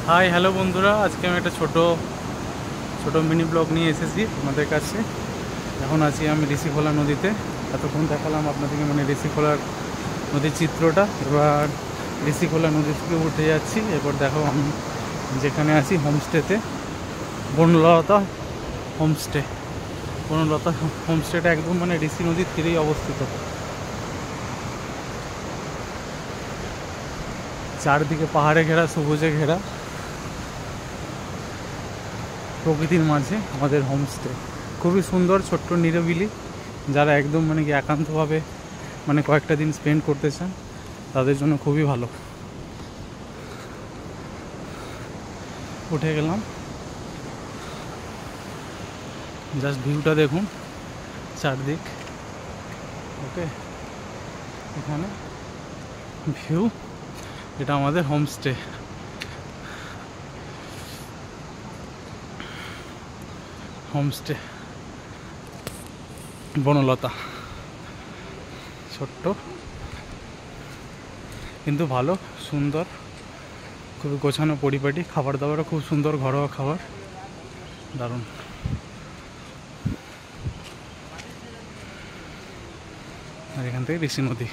Hi hello বন্ধুরা, আজকে আমি একটা ছোট ছোট মিনি ব্লগ নিয়ে এসেছি আমাদের কাছে। এখন আছি আমি ঋষিখোলা নদীতে। এতক্ষণ দেখালাম আপনাদেরকে মানে ঋষিখোলার নদীর চিত্রটা। এবার ঋষিখোলা নদী থেকে উঠে যাচ্ছি। এরপর দেখো আমি যেখানে আছি হোমস্টেতে, বনলতা হোমস্টে। বনলতা হোমস্টেটা একদম মানে ঋষি নদীর তীরেই অবস্থিত। চারদিকে পাহাড়ে ঘেরা, সবুজে ঘেরা, প্রকৃতির মাঝে আমাদের হোমস্টে। খুবই সুন্দর, ছোট্ট, নিরিবিলি। যারা একদম মানে কি একান্তভাবে মানে কয়েকটা দিন স্পেন্ড করতে চান তাদের জন্য খুবই ভালো। উঠে গেলাম, জাস্ট ভিউটা দেখুন চারদিক। ওকে, এখানে ভিউ, এটা আমাদের হোমস্টে। হোমস্টে বনলতা, ছোট্ট কিন্তু ভালো, সুন্দর, খুবই গোছানো পরিপাটি। খাবার দাবারও খুব সুন্দর, ঘরোয়া খাবার, দারুণ। আর এখান থেকে ঋষি নদী।